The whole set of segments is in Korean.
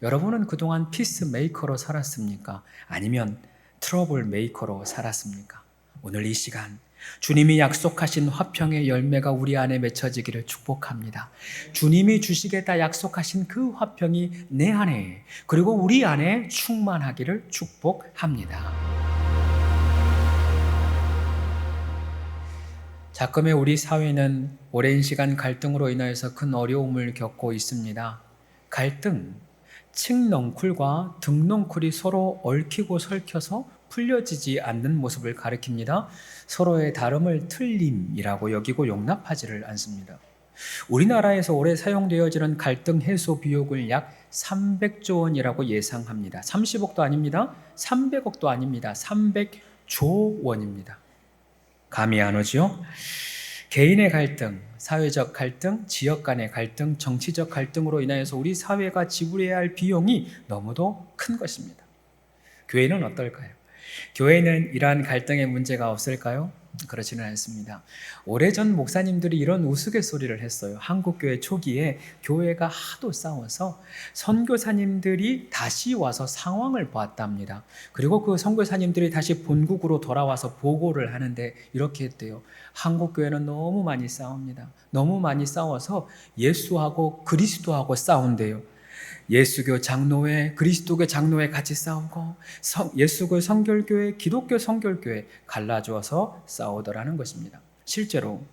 여러분은 그동안 피스 메이커로 살았습니까? 아니면 트러블 메이커로 살았습니까? 오늘 이 시간 주님이 약속하신 화평의 열매가 우리 안에 맺혀지기를 축복합니다. 주님이 주시겠다 약속하신 그 화평이 내 안에 그리고 우리 안에 충만하기를 축복합니다. 자금의 우리 사회는 오랜 시간 갈등으로 인하여서 큰 어려움을 겪고 있습니다. 갈등, 층넝쿨과 등넝쿨이 서로 얽히고 설켜서 풀려지지 않는 모습을 가리킵니다. 서로의 다름을 틀림이라고 여기고 용납하지를 않습니다. 우리나라에서 올해 사용되어지는 갈등 해소 비용을 약 300조 원이라고 예상합니다. 30억도 아닙니다. 300억도 아닙니다. 300조 원입니다. 감이 안 오죠? 개인의 갈등, 사회적 갈등, 지역 간의 갈등, 정치적 갈등으로 인하여서 우리 사회가 지불해야 할 비용이 너무도 큰 것입니다. 교회는 어떨까요? 교회는 이러한 갈등의 문제가 없을까요? 그렇지는 않습니다. 오래전 목사님들이 이런 우스갯소리를 했어요. 한국교회 초기에 교회가 하도 싸워서 선교사님들이 다시 와서 상황을 보았답니다. 그리고 그 선교사님들이 다시 본국으로 돌아와서 보고를 하는데 이렇게 했대요. 한국교회는 너무 많이 싸웁니다. 너무 많이 싸워서 예수하고 그리스도하고 싸운대요. 예수교 장로회, 그리스도교 장로회 같이 싸우고 예수교 성결교회, 기독교 성결교회 갈라져서 싸우더라는 것입니다. 실제로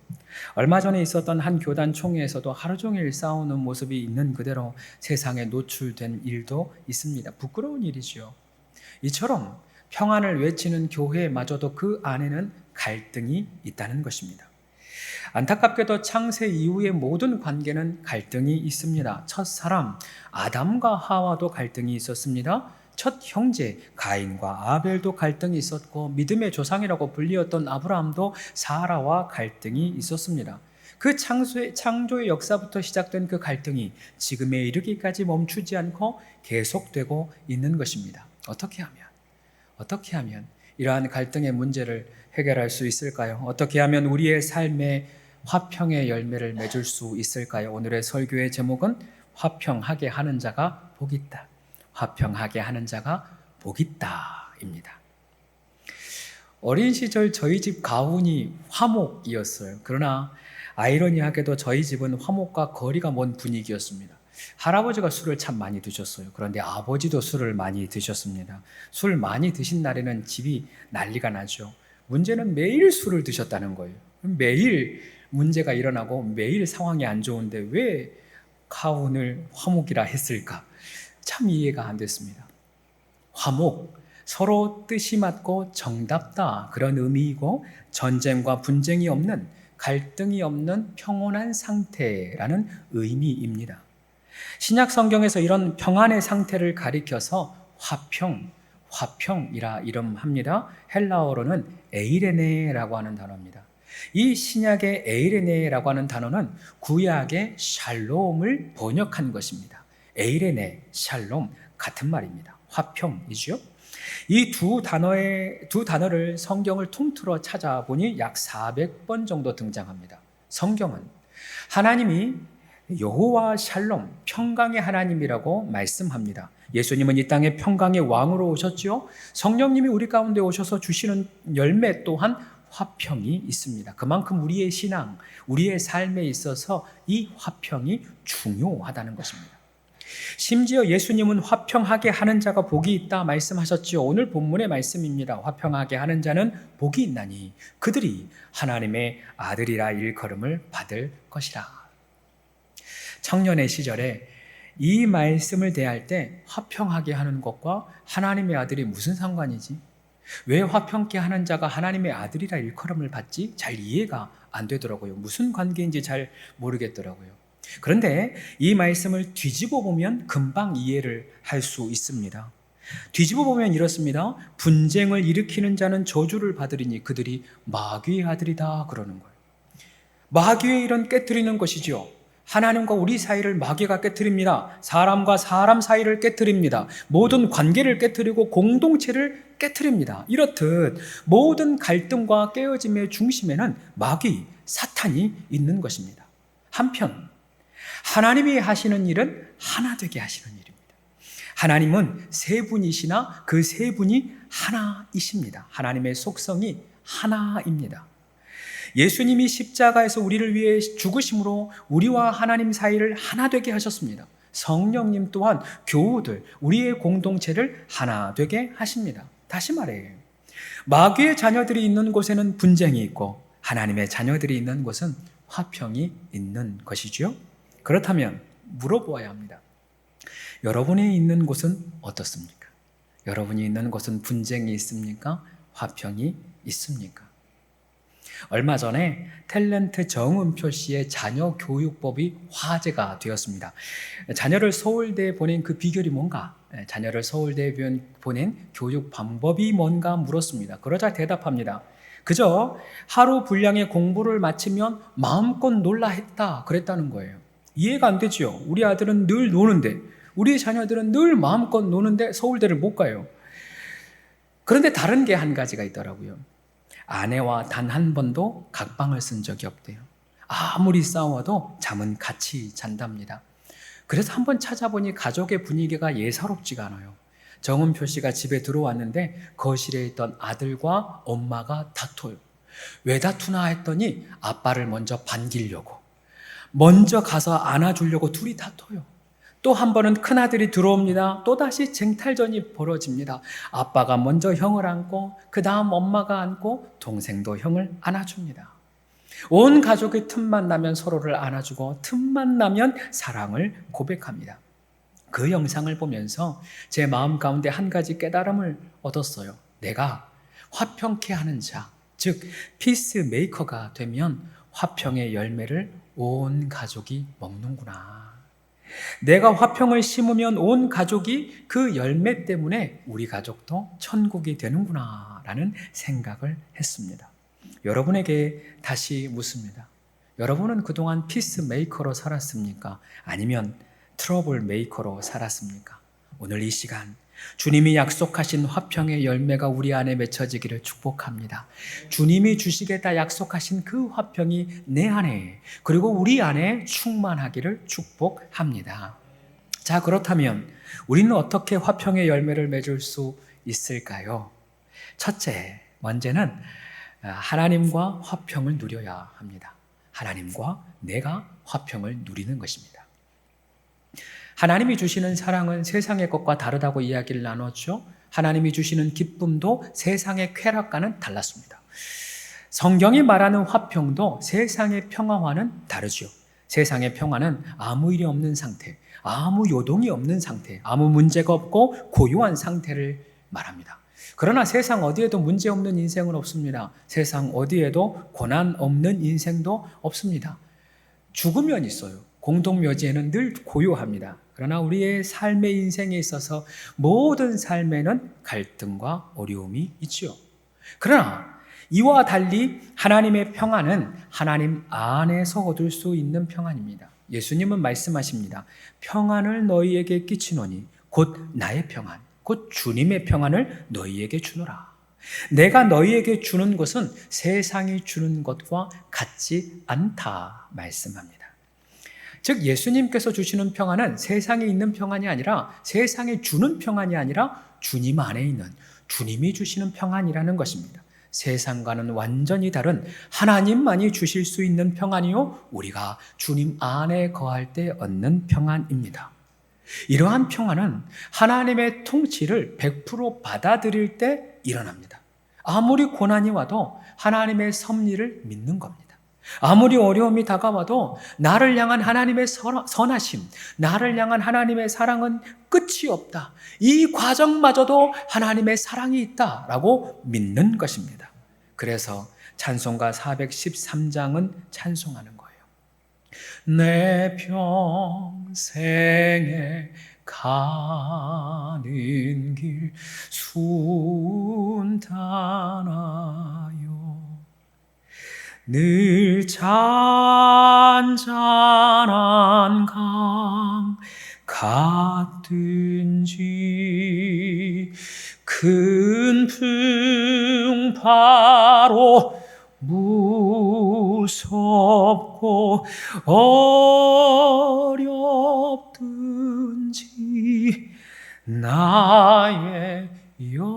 얼마 전에 있었던 한 교단 총회에서도 하루 종일 싸우는 모습이 있는 그대로 세상에 노출된 일도 있습니다. 부끄러운 일이죠. 이처럼 평안을 외치는 교회마저도 그 안에는 갈등이 있다는 것입니다. 안타깝게도 창세 이후의 모든 관계는 갈등이 있습니다. 첫 사람 아담과 하와도 갈등이 있었습니다. 첫 형제 가인과 아벨도 갈등이 있었고 믿음의 조상이라고 불리었던 아브라함도 사라와 갈등이 있었습니다. 그 창조의 역사부터 시작된 그 갈등이 지금에 이르기까지 멈추지 않고 계속되고 있는 것입니다. 어떻게 하면 이러한 갈등의 문제를 해결할 수 있을까요? 어떻게 하면 우리의 삶에 화평의 열매를 맺을 수 있을까요? 오늘의 설교의 제목은 화평하게 하는 자가 복이 있다. 화평하게 하는 자가 복이 있다입니다. 어린 시절 저희 집 가훈이 화목이었어요. 그러나 아이러니하게도 저희 집은 화목과 거리가 먼 분위기였습니다. 할아버지가 술을 참 많이 드셨어요. 그런데 아버지도 술을 많이 드셨습니다. 술 많이 드신 날에는 집이 난리가 나죠. 문제는 매일 술을 드셨다는 거예요. 매일 문제가 일어나고 매일 상황이 안 좋은데 왜 가훈을 화목이라 했을까? 참 이해가 안 됐습니다. 화목, 서로 뜻이 맞고 정답다 그런 의미이고 전쟁과 분쟁이 없는 갈등이 없는 평온한 상태라는 의미입니다. 신약 성경에서 이런 평안의 상태를 가리켜서 화평이라 이름합니다. 헬라어로는 에이레네라고 하는 단어입니다. 이 신약의 에이레네라고 하는 단어는 구약의 샬롬을 번역한 것입니다. 에이레네, 샬롬 같은 말입니다. 화평이죠. 이 두 단어를 성경을 통틀어 찾아보니 약 400번 정도 등장합니다. 성경은 하나님이 여호와 샬롬, 평강의 하나님이라고 말씀합니다. 예수님은 이 땅에 평강의 왕으로 오셨죠. 성령님이 우리 가운데 오셔서 주시는 열매 또한 화평이 있습니다. 그만큼 우리의 신앙, 우리의 삶에 있어서 이 화평이 중요하다는 것입니다. 심지어 예수님은 화평하게 하는 자가 복이 있다 말씀하셨지요. 오늘 본문의 말씀입니다. 화평하게 하는 자는 복이 있나니 그들이 하나님의 아들이라 일컬음을 받을 것이라. 청년의 시절에 이 말씀을 대할 때 화평하게 하는 것과 하나님의 아들이 무슨 상관이지? 왜 화평케 하는 자가 하나님의 아들이라 일컬음을 받지? 잘 이해가 안 되더라고요. 무슨 관계인지 잘 모르겠더라고요. 그런데 이 말씀을 뒤집어 보면 금방 이해를 할 수 있습니다. 뒤집어 보면 이렇습니다. 분쟁을 일으키는 자는 저주를 받으리니 그들이 마귀의 아들이다 그러는 거예요. 마귀의 일은 깨트리는 것이죠. 하나님과 우리 사이를 마귀가 깨트립니다. 사람과 사람 사이를 깨트립니다. 모든 관계를 깨트리고 공동체를 깨트립니다. 이렇듯 모든 갈등과 깨어짐의 중심에는 마귀, 사탄이 있는 것입니다. 한편 하나님이 하시는 일은 하나 되게 하시는 일입니다. 하나님은 세 분이시나 그 세 분이 하나이십니다. 하나님의 속성이 하나입니다. 예수님이 십자가에서 우리를 위해 죽으심으로 우리와 하나님 사이를 하나 되게 하셨습니다. 성령님 또한 교우들, 우리의 공동체를 하나 되게 하십니다. 다시 말해, 마귀의 자녀들이 있는 곳에는 분쟁이 있고 하나님의 자녀들이 있는 곳은 화평이 있는 것이지요. 그렇다면 물어보아야 합니다. 여러분이 있는 곳은 어떻습니까? 여러분이 있는 곳은 분쟁이 있습니까? 화평이 있습니까? 얼마 전에 탤런트 정은표 씨의 자녀 교육법이 화제가 되었습니다. 자녀를 서울대에 보낸 그 비결이 뭔가? 자녀를 서울대에 보낸 교육 방법이 뭔가 물었습니다. 그러자 대답합니다. 그저 하루 분량의 공부를 마치면 마음껏 놀라 했다 그랬다는 거예요. 이해가 안 되지요. 우리 아들은 늘 노는데, 우리 자녀들은 늘 마음껏 노는데 서울대를 못 가요. 그런데 다른 게 한 가지가 있더라고요. 아내와 단 한 번도 각방을 쓴 적이 없대요. 아무리 싸워도 잠은 같이 잔답니다. 그래서 한번 찾아보니 가족의 분위기가 예사롭지가 않아요. 정은표 씨가 집에 들어왔는데 거실에 있던 아들과 엄마가 다퉈요. 왜 다투나 했더니 아빠를 먼저 반기려고, 먼저 가서 안아주려고 둘이 다퉈요. 또 한 번은 큰아들이 들어옵니다. 또다시 쟁탈전이 벌어집니다. 아빠가 먼저 형을 안고 그 다음 엄마가 안고 동생도 형을 안아줍니다. 온 가족이 틈만 나면 서로를 안아주고 틈만 나면 사랑을 고백합니다. 그 영상을 보면서 제 마음 가운데 한 가지 깨달음을 얻었어요. 내가 화평케 하는 자, 즉 피스메이커가 되면 화평의 열매를 온 가족이 먹는구나. 내가 화평을 심으면 온 가족이 그 열매 때문에 우리 가족도 천국이 되는구나 라는 생각을 했습니다. 여러분에게 다시 묻습니다. 여러분은 그동안 피스메이커로 살았습니까? 아니면 트러블 메이커로 살았습니까? 오늘 이 시간 주님이 약속하신 화평의 열매가 우리 안에 맺혀지기를 축복합니다. 주님이 주시겠다 약속하신 그 화평이 내 안에 그리고 우리 안에 충만하기를 축복합니다. 자, 그렇다면 우리는 어떻게 화평의 열매를 맺을 수 있을까요? 첫째, 먼저는 하나님과 화평을 누려야 합니다. 하나님과 내가 화평을 누리는 것입니다. 하나님이 주시는 사랑은 세상의 것과 다르다고 이야기를 나눴죠. 하나님이 주시는 기쁨도 세상의 쾌락과는 달랐습니다. 성경이 말하는 화평도 세상의 평화와는 다르죠. 세상의 평화는 아무 일이 없는 상태, 아무 요동이 없는 상태, 아무 문제가 없고 고요한 상태를 말합니다. 그러나 세상 어디에도 문제 없는 인생은 없습니다. 세상 어디에도 고난 없는 인생도 없습니다. 죽으면 있어요. 공동묘지에는 늘 고요합니다. 그러나 우리의 삶의 인생에 있어서 모든 삶에는 갈등과 어려움이 있지요. 그러나 이와 달리 하나님의 평안은 하나님 안에서 얻을 수 있는 평안입니다. 예수님은 말씀하십니다. 평안을 너희에게 끼치노니 곧 나의 평안, 곧 주님의 평안을 너희에게 주노라. 내가 너희에게 주는 것은 세상이 주는 것과 같지 않다 말씀합니다. 즉 예수님께서 주시는 평안은 세상에 있는 평안이 아니라 세상에 주는 평안이 아니라 주님 안에 있는 주님이 주시는 평안이라는 것입니다. 세상과는 완전히 다른 하나님만이 주실 수 있는 평안이요 우리가 주님 안에 거할 때 얻는 평안입니다. 이러한 평안은 하나님의 통치를 100% 받아들일 때 일어납니다. 아무리 고난이 와도 하나님의 섭리를 믿는 겁니다. 아무리 어려움이 다가와도 나를 향한 하나님의 선하심, 나를 향한 하나님의 사랑은 끝이 없다. 이 과정마저도 하나님의 사랑이 있다라고 믿는 것입니다. 그래서 찬송가 413장은 찬송하는 거예요. 내 평생에 가는 길 순탄하여 늘 잔잔한 강 같든지 큰 풍파로 무섭고 어렵든지 나의 영혼은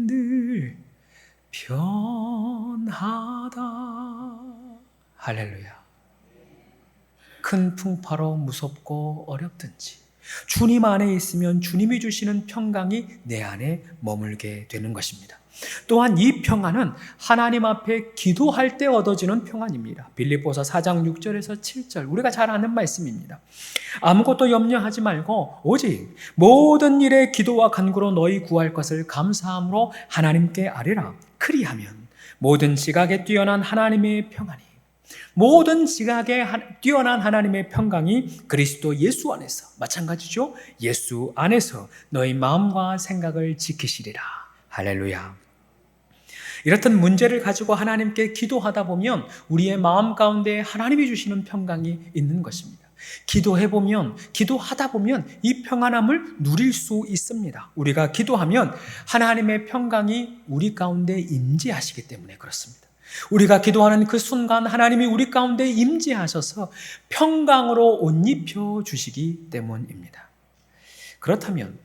늘 편하다. 할렐루야. 큰 풍파로 무섭고 어렵든지 주님 안에 있으면 주님이 주시는 평강이 내 안에 머물게 되는 것입니다. 또한 이 평안은 하나님 앞에 기도할 때 얻어지는 평안입니다. 빌립보서 4장 6절에서 7절, 우리가 잘 아는 말씀입니다. 아무것도 염려하지 말고 오직 모든 일에 기도와 간구로 너희 구할 것을 감사함으로 하나님께 아뢰라. 그리하면 모든 지각에 뛰어난 하나님의 평안이, 모든 지각에 뛰어난 하나님의 평강이 그리스도 예수 안에서, 마찬가지죠, 예수 안에서 너희 마음과 생각을 지키시리라. 할렐루야. 이렇듯 문제를 가지고 하나님께 기도하다 보면 우리의 마음 가운데 하나님이 주시는 평강이 있는 것입니다. 기도해보면, 기도하다 보면 이 평안함을 누릴 수 있습니다. 우리가 기도하면 하나님의 평강이 우리 가운데 임재하시기 때문에 그렇습니다. 우리가 기도하는 그 순간 하나님이 우리 가운데 임재하셔서 평강으로 옷 입혀 주시기 때문입니다. 그렇다면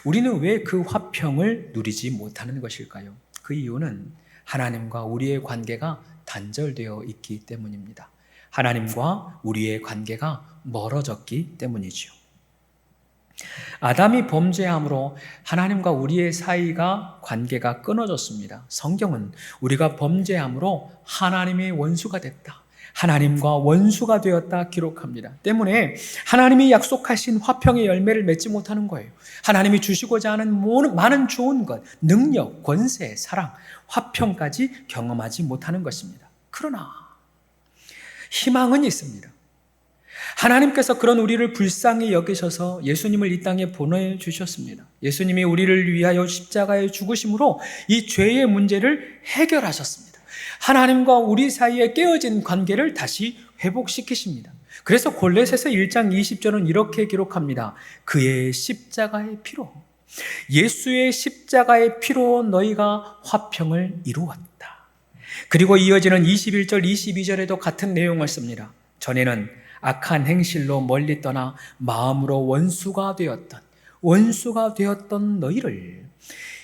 우리는 왜 그 화평을 누리지 못하는 것일까요? 그 이유는 하나님과 우리의 관계가 단절되어 있기 때문입니다. 하나님과 우리의 관계가 멀어졌기 때문이죠. 아담이 범죄함으로 하나님과 우리의 사이가 관계가 끊어졌습니다. 성경은 우리가 범죄함으로 하나님의 원수가 됐다, 하나님과 원수가 되었다 기록합니다. 때문에 하나님이 약속하신 화평의 열매를 맺지 못하는 거예요. 하나님이 주시고자 하는 많은 좋은 것, 능력, 권세, 사랑, 화평까지 경험하지 못하는 것입니다. 그러나 희망은 있습니다. 하나님께서 그런 우리를 불쌍히 여기셔서 예수님을 이 땅에 보내주셨습니다. 예수님이 우리를 위하여 십자가에 죽으심으로 이 죄의 문제를 해결하셨습니다. 하나님과 우리 사이에 깨어진 관계를 다시 회복시키십니다. 그래서 골로새서 1장 20절은 이렇게 기록합니다. 그의 십자가의 피로, 예수의 십자가의 피로 너희가 화평을 이루었다. 그리고 이어지는 21절, 22절에도 같은 내용을 씁니다. 전에는 악한 행실로 멀리 떠나 마음으로 원수가 되었던 너희를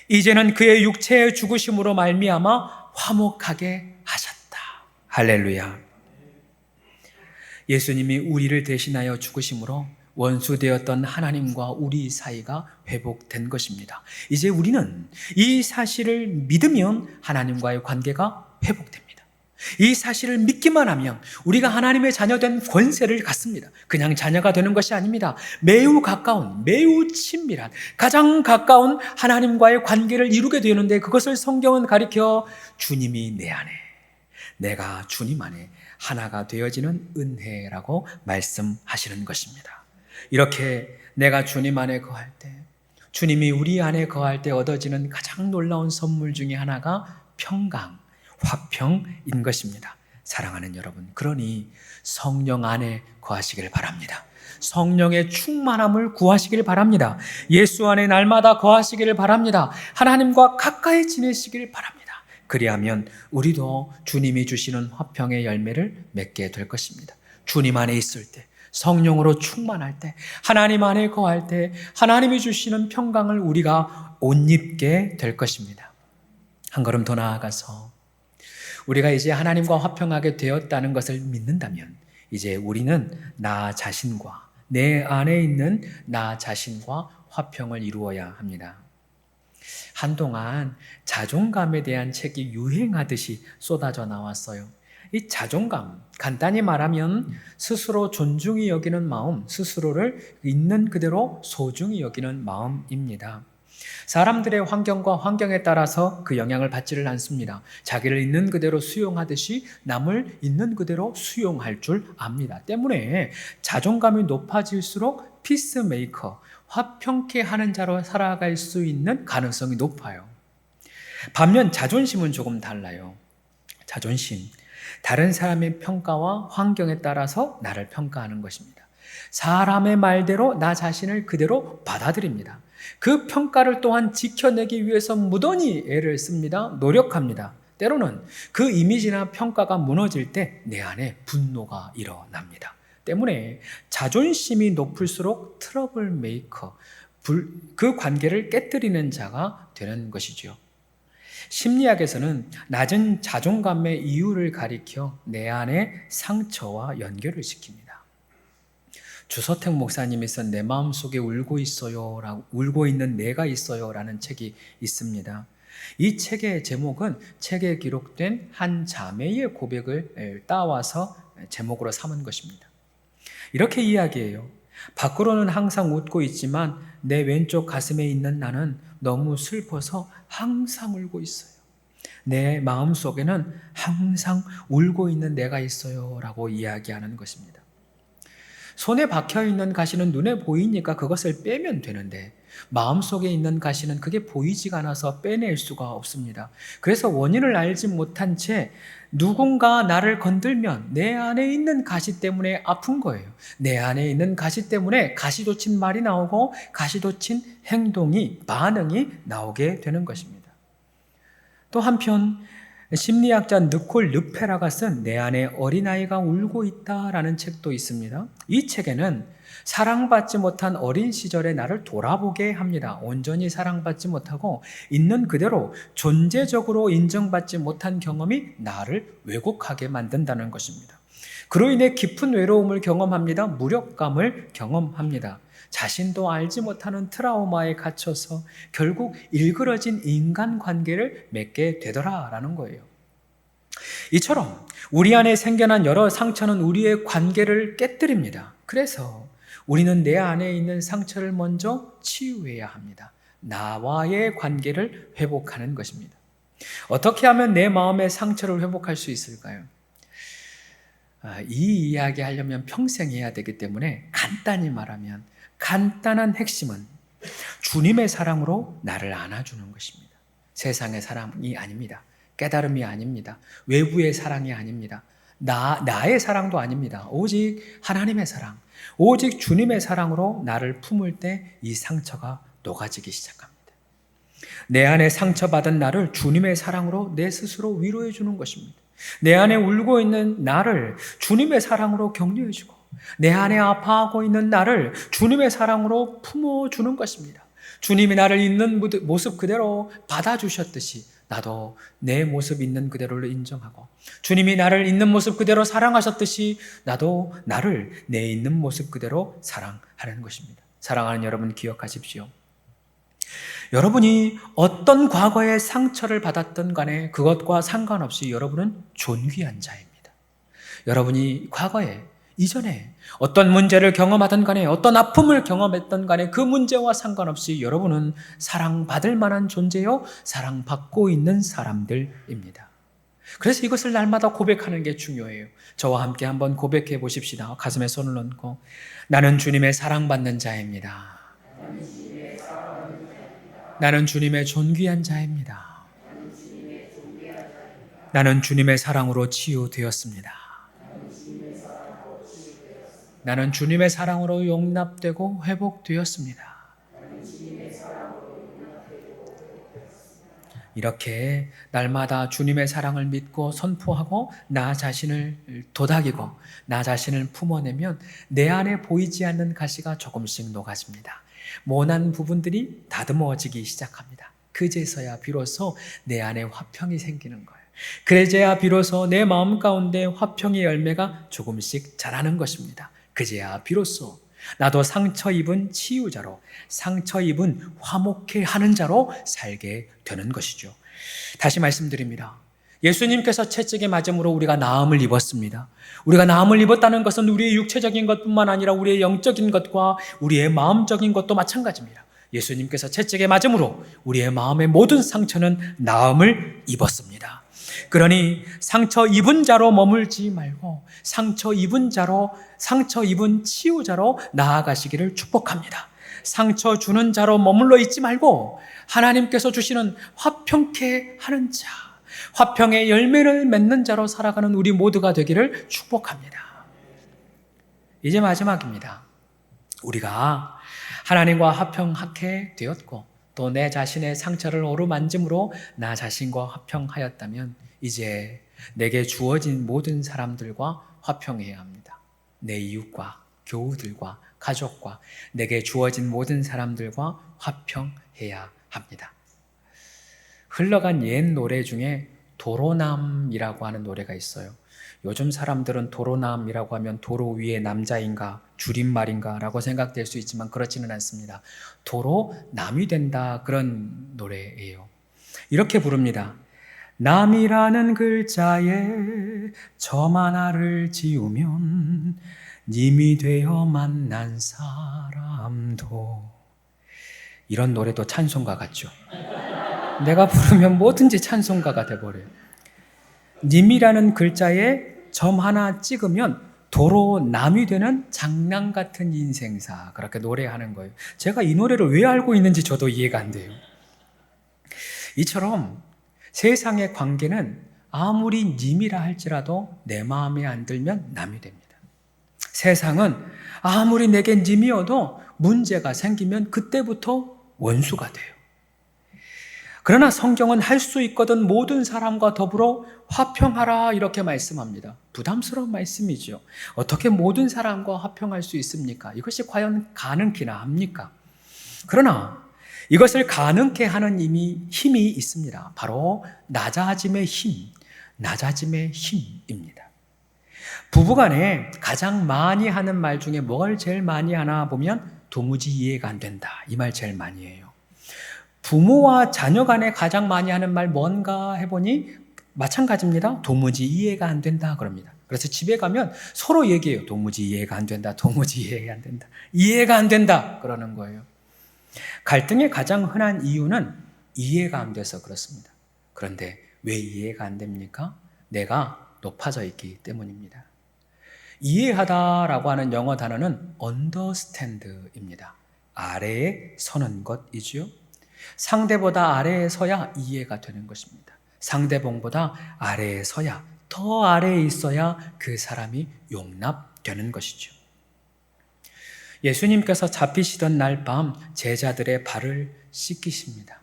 이제는 그의 육체의 죽으심으로 말미암아 화목하게 하셨다. 할렐루야. 예수님이 우리를 대신하여 죽으심으로 원수되었던 하나님과 우리 사이가 회복된 것입니다. 이제 우리는 이 사실을 믿으면 하나님과의 관계가 회복됩니다. 이 사실을 믿기만 하면 우리가 하나님의 자녀된 권세를 갖습니다. 그냥 자녀가 되는 것이 아닙니다. 매우 가까운, 매우 친밀한, 가장 가까운 하나님과의 관계를 이루게 되는데, 그것을 성경은 가리켜 주님이 내 안에, 내가 주님 안에 하나가 되어지는 은혜라고 말씀하시는 것입니다. 이렇게 내가 주님 안에 거할 때, 주님이 우리 안에 거할 때 얻어지는 가장 놀라운 선물 중에 하나가 평강, 화평인 것입니다. 사랑하는 여러분, 그러니 성령 안에 거하시길 바랍니다. 성령의 충만함을 구하시길 바랍니다. 예수 안에 날마다 거하시기를 바랍니다. 하나님과 가까이 지내시길 바랍니다. 그리하면 우리도 주님이 주시는 화평의 열매를 맺게 될 것입니다. 주님 안에 있을 때, 성령으로 충만할 때, 하나님 안에 거할 때 하나님이 주시는 평강을 우리가 옷 입게 될 것입니다. 한 걸음 더 나아가서 우리가 이제 하나님과 화평하게 되었다는 것을 믿는다면 이제 우리는 나 자신과, 내 안에 있는 나 자신과 화평을 이루어야 합니다. 한동안 자존감에 대한 책이 유행하듯이 쏟아져 나왔어요. 이 자존감, 간단히 말하면 스스로 존중히 여기는 마음, 스스로를 있는 그대로 소중히 여기는 마음입니다. 사람들의 환경과 환경에 따라서 그 영향을 받지를 않습니다. 자기를 있는 그대로 수용하듯이 남을 있는 그대로 수용할 줄 압니다. 때문에 자존감이 높아질수록 피스메이커, 화평케 하는 자로 살아갈 수 있는 가능성이 높아요. 반면 자존심은 조금 달라요. 자존심, 다른 사람의 평가와 환경에 따라서 나를 평가하는 것입니다. 사람의 말대로 나 자신을 그대로 받아들입니다. 그 평가를 또한 지켜내기 위해서 무던히 애를 씁니다. 노력합니다. 때로는 그 이미지나 평가가 무너질 때 내 안에 분노가 일어납니다. 때문에 자존심이 높을수록 트러블 메이커, 그 관계를 깨뜨리는 자가 되는 것이죠. 심리학에서는 낮은 자존감의 이유를 가리켜 내 안의 상처와 연결을 시킵니다. 주서택 목사님이 쓴 내 마음속에 울고 있어요, 울고 있는 내가 있어요 라는 책이 있습니다. 이 책의 제목은 책에 기록된 한 자매의 고백을 따와서 제목으로 삼은 것입니다. 이렇게 이야기해요. 밖으로는 항상 웃고 있지만 내 왼쪽 가슴에 있는 나는 너무 슬퍼서 항상 울고 있어요. 내 마음속에는 항상 울고 있는 내가 있어요 라고 이야기하는 것입니다. 손에 박혀있는 가시는 눈에 보이니까 그것을 빼면 되는데 마음속에 있는 가시는 그게 보이지가 않아서 빼낼 수가 없습니다. 그래서 원인을 알지 못한 채 누군가 나를 건들면 내 안에 있는 가시 때문에 아픈 거예요. 내 안에 있는 가시 때문에 가시돋친 말이 나오고 가시돋친 행동이, 반응이 나오게 되는 것입니다. 또 한편 심리학자 느콜 르페라가 쓴 내 안에 어린아이가 울고 있다라는 책도 있습니다. 이 책에는 사랑받지 못한 어린 시절의 나를 돌아보게 합니다. 온전히 사랑받지 못하고 있는 그대로 존재적으로 인정받지 못한 경험이 나를 왜곡하게 만든다는 것입니다. 그로 인해 깊은 외로움을 경험합니다. 무력감을 경험합니다. 자신도 알지 못하는 트라우마에 갇혀서 결국 일그러진 인간관계를 맺게 되더라라는 거예요. 이처럼 우리 안에 생겨난 여러 상처는 우리의 관계를 깨뜨립니다. 그래서 우리는 내 안에 있는 상처를 먼저 치유해야 합니다. 나와의 관계를 회복하는 것입니다. 어떻게 하면 내 마음의 상처를 회복할 수 있을까요? 이 이야기 하려면 평생 해야 되기 때문에 간단히 말하면 간단한 핵심은 주님의 사랑으로 나를 안아주는 것입니다. 세상의 사랑이 아닙니다. 깨달음이 아닙니다. 외부의 사랑이 아닙니다. 나의 사랑도 아닙니다. 오직 하나님의 사랑, 오직 주님의 사랑으로 나를 품을 때 이 상처가 녹아지기 시작합니다. 내 안에 상처받은 나를 주님의 사랑으로 내 스스로 위로해 주는 것입니다. 내 안에 울고 있는 나를 주님의 사랑으로 격려해 주고 내 안에 아파하고 있는 나를 주님의 사랑으로 품어주는 것입니다. 주님이 나를 있는 모습 그대로 받아주셨듯이 나도 내 모습 있는 그대로를 인정하고 주님이 나를 있는 모습 그대로 사랑하셨듯이 나도 나를 내 있는 모습 그대로 사랑하는 것입니다. 사랑하는 여러분 기억하십시오. 여러분이 어떤 과거의 상처를 받았던 간에 그것과 상관없이 여러분은 존귀한 자입니다. 여러분이 과거에 이전에 어떤 문제를 경험하던 간에 어떤 아픔을 경험했던 간에 그 문제와 상관없이 여러분은 사랑받을 만한 존재요 사랑받고 있는 사람들입니다. 그래서 이것을 날마다 고백하는 게 중요해요. 저와 함께 한번 고백해 보십시다. 가슴에 손을 얹고 나는 주님의 사랑받는 자입니다. 나는 주님의 존귀한 자입니다. 나는 주님의 사랑으로 치유되었습니다. 나는 주님의 사랑으로 용납되고 회복되었습니다. 이렇게 날마다 주님의 사랑을 믿고 선포하고 나 자신을 도닥이고 나 자신을 품어내면 내 안에 보이지 않는 가시가 조금씩 녹아집니다. 모난 부분들이 다듬어지기 시작합니다. 그제서야 비로소 내 안에 화평이 생기는 거예요. 그제야 비로소 내 마음 가운데 화평의 열매가 조금씩 자라는 것입니다. 그제야 비로소 나도 상처 입은 치유자로, 상처 입은 화목해 하는 자로 살게 되는 것이죠. 다시 말씀드립니다. 예수님께서 채찍에 맞음으로 우리가 나음을 입었습니다. 우리가 나음을 입었다는 것은 우리의 육체적인 것뿐만 아니라 우리의 영적인 것과 우리의 마음적인 것도 마찬가지입니다. 예수님께서 채찍에 맞음으로 우리의 마음의 모든 상처는 나음을 입었습니다. 그러니 상처 입은 자로 머물지 말고 상처 입은 치유자로 나아가시기를 축복합니다. 상처 주는 자로 머물러 있지 말고 하나님께서 주시는 화평케 하는 자, 화평의 열매를 맺는 자로 살아가는 우리 모두가 되기를 축복합니다. 이제 마지막입니다. 우리가 하나님과 화평하게 되었고 또 내 자신의 상처를 어루만짐으로 나 자신과 화평하였다면 이제 내게 주어진 모든 사람들과 화평해야 합니다. 내 이웃과 교우들과 가족과 내게 주어진 모든 사람들과 화평해야 합니다. 흘러간 옛 노래 중에 도로남이라고 하는 노래가 있어요. 요즘 사람들은 도로남이라고 하면 도로 위의 남자인가 줄임말인가 라고 생각될 수 있지만 그렇지는 않습니다. 도로남이 된다, 그런 노래예요. 이렇게 부릅니다. 남이라는 글자에 점 하나를 지우면 님이 되어 만난 사람도. 이런 노래도 찬송가 같죠. 내가 부르면 뭐든지 찬송가가 돼버려요. 님이라는 글자에 점 하나 찍으면 도로 남이 되는 장난 같은 인생사, 그렇게 노래하는 거예요. 제가 이 노래를 왜 알고 있는지 저도 이해가 안 돼요. 이처럼 세상의 관계는 아무리 님이라 할지라도 내 마음에 안 들면 남이 됩니다. 세상은 아무리 내게 님이어도 문제가 생기면 그때부터 원수가 돼요. 그러나 성경은 할 수 있거든 모든 사람과 더불어 화평하라, 이렇게 말씀합니다. 부담스러운 말씀이죠. 어떻게 모든 사람과 화평할 수 있습니까? 이것이 과연 가능키나 합니까? 그러나 이것을 가능케 하는 힘이 있습니다. 바로 낮아짐의 힘입니다. 부부간에 가장 많이 하는 말 중에 뭘 제일 많이 하나 보면 도무지 이해가 안 된다, 이 말 제일 많이 해요. 부모와 자녀 간에 가장 많이 하는 말 뭔가 해보니 마찬가지입니다. 도무지 이해가 안 된다 그럽니다. 그래서 집에 가면 서로 얘기해요. 도무지 이해가 안 된다, 도무지 이해가 안 된다, 이해가 안 된다 그러는 거예요. 갈등의 가장 흔한 이유는 이해가 안 돼서 그렇습니다. 그런데 왜 이해가 안 됩니까? 내가 높아져 있기 때문입니다. 이해하다라고 하는 영어 단어는 understand입니다. 아래에 서는 것이지요. 상대보다 아래에 서야 이해가 되는 것입니다. 상대방보다 아래에 서야, 더 아래에 있어야 그 사람이 용납되는 것이죠. 예수님께서 잡히시던 날 밤 제자들의 발을 씻기십니다.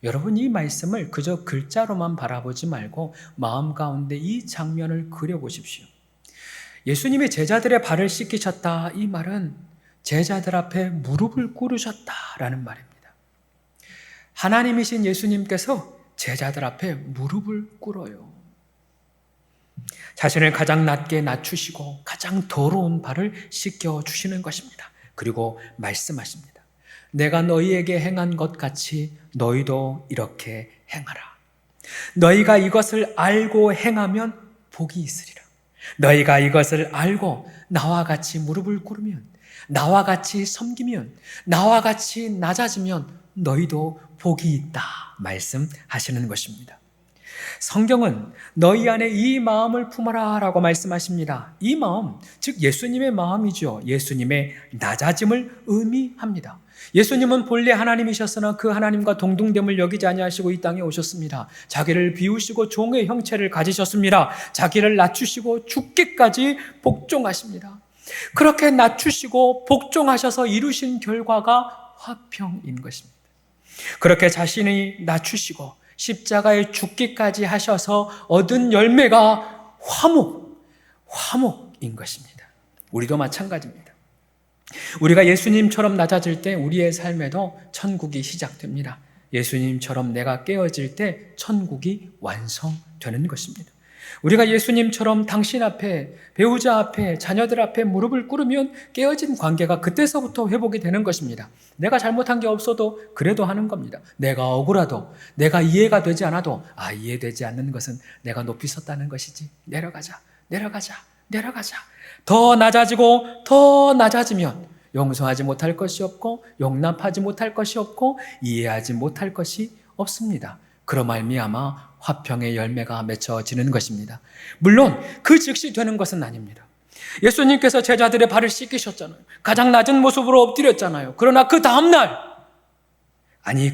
여러분, 이 말씀을 그저 글자로만 바라보지 말고 마음 가운데 이 장면을 그려보십시오. 예수님이 제자들의 발을 씻기셨다, 이 말은 제자들 앞에 무릎을 꿇으셨다라는 말입니다. 하나님이신 예수님께서 제자들 앞에 무릎을 꿇어요. 자신을 가장 낮게 낮추시고 가장 더러운 발을 씻겨주시는 것입니다. 그리고 말씀하십니다. 내가 너희에게 행한 것 같이 너희도 이렇게 행하라. 너희가 이것을 알고 행하면 복이 있으리라. 너희가 이것을 알고 나와 같이 무릎을 꿇으면, 나와 같이 섬기면, 나와 같이 낮아지면 너희도 복이 있다 말씀하시는 것입니다. 성경은 너희 안에 이 마음을 품어라 라고 말씀하십니다. 이 마음, 즉 예수님의 마음이죠. 예수님의 낮아짐을 의미합니다. 예수님은 본래 하나님이셨으나 그 하나님과 동등됨을 여기지 아니하시고 이 땅에 오셨습니다. 자기를 비우시고 종의 형체를 가지셨습니다. 자기를 낮추시고 죽기까지 복종하십니다. 그렇게 낮추시고 복종하셔서 이루신 결과가 화평인 것입니다. 그렇게 자신이 낮추시고 십자가에 죽기까지 하셔서 얻은 열매가 화목인 것입니다. 우리도 마찬가지입니다. 우리가 예수님처럼 낮아질 때 우리의 삶에도 천국이 시작됩니다. 예수님처럼 내가 깨어질 때 천국이 완성되는 것입니다. 우리가 예수님처럼 당신 앞에, 배우자 앞에, 자녀들 앞에 무릎을 꿇으면 깨어진 관계가 그때서부터 회복이 되는 것입니다. 내가 잘못한 게 없어도 그래도 하는 겁니다. 내가 억울하도, 내가 이해가 되지 않아도, 이해되지 않는 것은 내가 높이 섰다는 것이지. 내려가자. 더 낮아지고 더 낮아지면 용서하지 못할 것이 없고, 용납하지 못할 것이 없고, 이해하지 못할 것이 없습니다. 그로 말미암아 화평의 열매가 맺혀지는 것입니다. 물론 그 즉시 되는 것은 아닙니다. 예수님께서 제자들의 발을 씻기셨잖아요. 가장 낮은 모습으로 엎드렸잖아요. 그러나 그 다음날,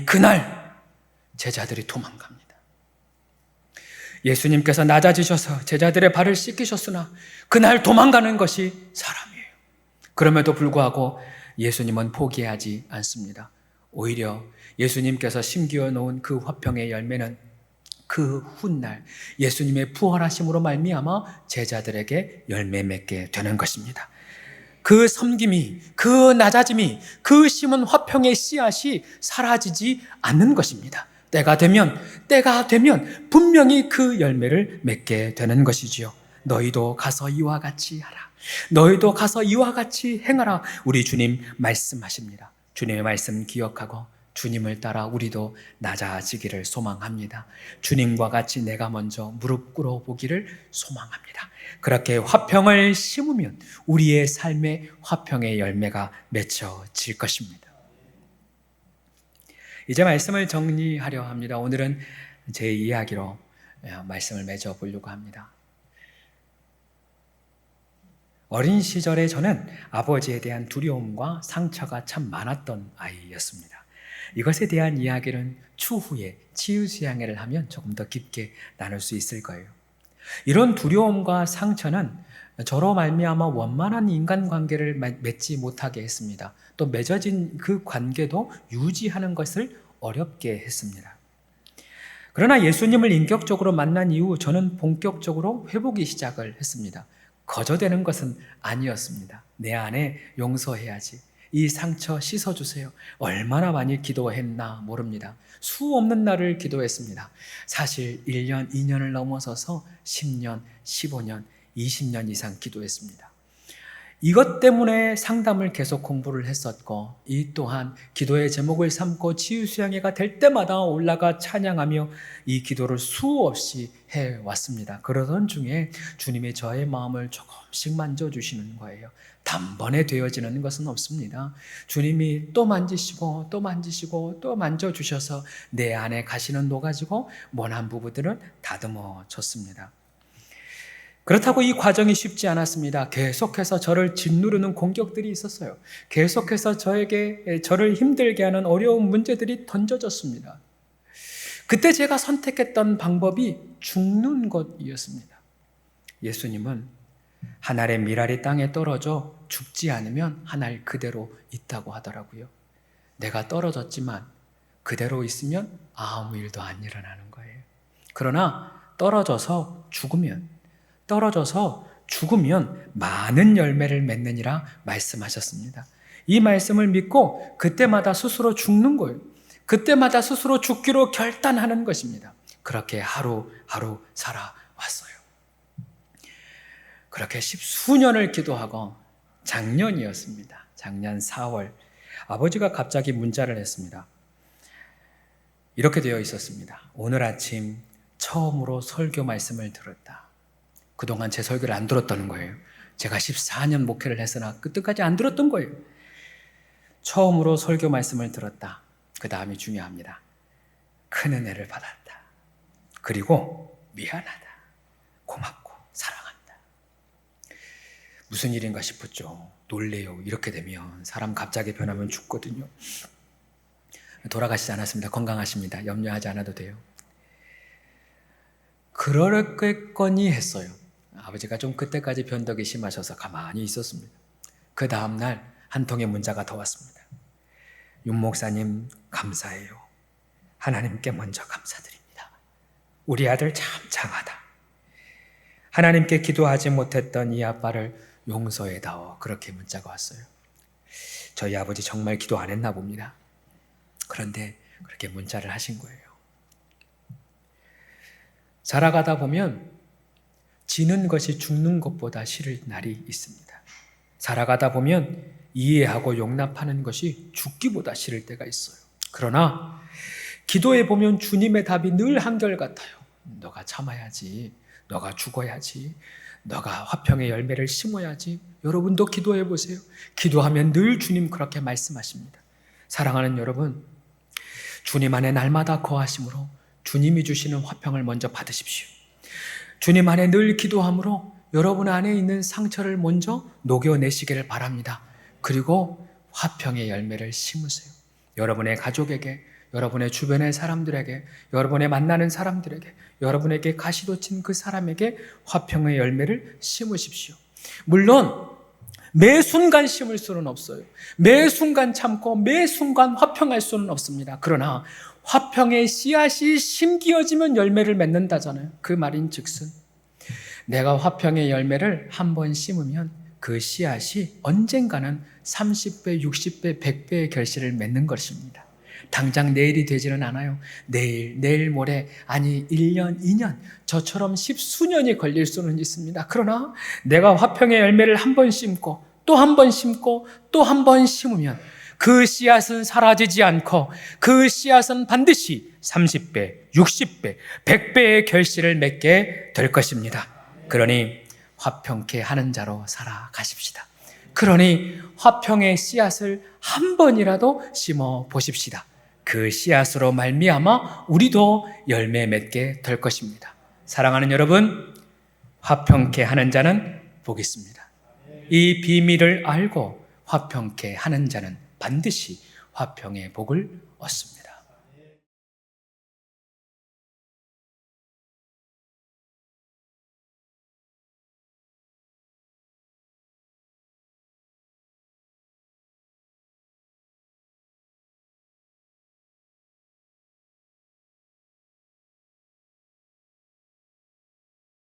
그날 제자들이 도망갑니다. 예수님께서 낮아지셔서 제자들의 발을 씻기셨으나 그날 도망가는 것이 사람이에요. 그럼에도 불구하고 예수님은 포기하지 않습니다. 오히려 예수님께서 심기어 놓은 그 화평의 열매는 그 훗날 예수님의 부활하심으로 말미암아 제자들에게 열매 맺게 되는 것입니다. 그 섬김이, 그 낮아짐이, 그 심은 화평의 씨앗이 사라지지 않는 것입니다. 때가 되면 분명히 그 열매를 맺게 되는 것이지요. 너희도 가서 이와 같이 하라. 너희도 가서 이와 같이 행하라. 우리 주님 말씀하십니다. 주님의 말씀 기억하고 주님을 따라 우리도 낮아지기를 소망합니다. 주님과 같이 내가 먼저 무릎 꿇어보기를 소망합니다. 그렇게 화평을 심으면 우리의 삶에 화평의 열매가 맺혀질 것입니다. 이제 말씀을 정리하려 합니다. 오늘은 제 이야기로 말씀을 맺어보려고 합니다. 어린 시절에 저는 아버지에 대한 두려움과 상처가 참 많았던 아이였습니다. 이것에 대한 이야기는 추후에 치유수양회를 하면 조금 더 깊게 나눌 수 있을 거예요. 이런 두려움과 상처는 저로 말미암아 원만한 인간관계를 맺지 못하게 했습니다. 또 맺어진 그 관계도 유지하는 것을 어렵게 했습니다. 그러나 예수님을 인격적으로 만난 이후 저는 본격적으로 회복이 시작을 했습니다. 거저되는 것은 아니었습니다. 내 안에 용서해야지. 이 상처 씻어주세요. 얼마나 많이 기도했나 모릅니다. 수 없는 날을 기도했습니다. 사실 1년, 2년을 넘어서서 10년, 15년, 20년 이상 기도했습니다. 이것 때문에 상담을 계속 공부를 했었고, 이 또한 기도의 제목을 삼고 치유수양회가 될 때마다 올라가 찬양하며 이 기도를 수없이 해왔습니다. 그러던 중에 주님이 저의 마음을 조금씩 만져주시는 거예요. 단번에 되어지는 것은 없습니다. 주님이 또 만지시고 또 만지시고 또 만져주셔서 내 안에 가시는 녹아지고 모난 부부들은 다듬어졌습니다. 그렇다고 이 과정이 쉽지 않았습니다. 계속해서 저를 짓누르는 공격들이 있었어요. 계속해서 저를 힘들게 하는 어려운 문제들이 던져졌습니다. 그때 제가 선택했던 방법이 죽는 것이었습니다. 예수님은 한 알의 밀알이 땅에 떨어져 죽지 않으면 한 알 그대로 있다고 하더라고요. 내가 떨어졌지만 그대로 있으면 아무 일도 안 일어나는 거예요. 그러나 떨어져서 죽으면 많은 열매를 맺느니라 말씀하셨습니다. 이 말씀을 믿고 그때마다 스스로 죽는 거예요. 그때마다 스스로 죽기로 결단하는 것입니다. 그렇게 하루하루 살아왔어요. 그렇게 10수년을 기도하고 작년이었습니다. 작년 4월 아버지가 갑자기 문자를 했습니다. 이렇게 되어 있었습니다. 오늘 아침 처음으로 설교 말씀을 들었다. 그동안 제 설교를 안 들었다는 거예요. 제가 14년 목회를 했으나 끝까지 안 들었던 거예요. 처음으로 설교 말씀을 들었다. 그 다음이 중요합니다. 큰 은혜를 받았다. 그리고 미안하다. 고맙고 사랑한다. 무슨 일인가 싶었죠. 놀래요. 이렇게 되면 사람 갑자기 변하면 죽거든요. 돌아가시지 않았습니다. 건강하십니다. 염려하지 않아도 돼요. 그러겠거니 했어요. 아버지가 좀 그때까지 변덕이 심하셔서 가만히 있었습니다. 그 다음날 한 통의 문자가 더 왔습니다. 윤 목사님 감사해요. 하나님께 먼저 감사드립니다. 우리 아들 참 장하다. 하나님께 기도하지 못했던 이 아빠를 용서해다오. 그렇게 문자가 왔어요. 저희 아버지 정말 기도 안 했나 봅니다. 그런데 그렇게 문자를 하신 거예요. 살아가다 보면 지는 것이 죽는 것보다 싫을 날이 있습니다. 살아가다 보면 이해하고 용납하는 것이 죽기보다 싫을 때가 있어요. 그러나 기도해 보면 주님의 답이 늘 한결같아요. 너가 참아야지. 너가 죽어야지. 너가 화평의 열매를 심어야지. 여러분도 기도해 보세요. 기도하면 늘 주님 그렇게 말씀하십니다. 사랑하는 여러분, 주님 안에 날마다 거하심으로 주님이 주시는 화평을 먼저 받으십시오. 주님 안에 늘 기도함으로 여러분 안에 있는 상처를 먼저 녹여내시기를 바랍니다. 그리고 화평의 열매를 심으세요. 여러분의 가족에게, 여러분의 주변의 사람들에게, 여러분의 만나는 사람들에게, 여러분에게 가시돋친 그 사람에게 화평의 열매를 심으십시오. 물론 매 순간 심을 수는 없어요. 매 순간 참고 매 순간 화평할 수는 없습니다. 그러나 화평의 씨앗이 심기어지면 열매를 맺는다잖아요. 그 말인 즉슨 내가 화평의 열매를 한 번 심으면 그 씨앗이 언젠가는 30배, 60배, 100배의 결실을 맺는 것입니다. 당장 내일이 되지는 않아요. 내일 모레, 아니 1년, 2년, 저처럼 10수년이 걸릴 수는 있습니다. 그러나 내가 화평의 열매를 한 번 심고 또 한 번 심고 또 한 번 심으면 그 씨앗은 사라지지 않고 그 씨앗은 반드시 30배, 60배, 100배의 결실을 맺게 될 것입니다. 그러니 화평케 하는 자로 살아가십시다. 그러니 화평의 씨앗을 한 번이라도 심어 보십시다. 그 씨앗으로 말미암아 우리도 열매 맺게 될 것입니다. 사랑하는 여러분, 화평케 하는 자는 복이 있습니다. 이 비밀을 알고 화평케 하는 자는 반드시 화평의 복을 얻습니다.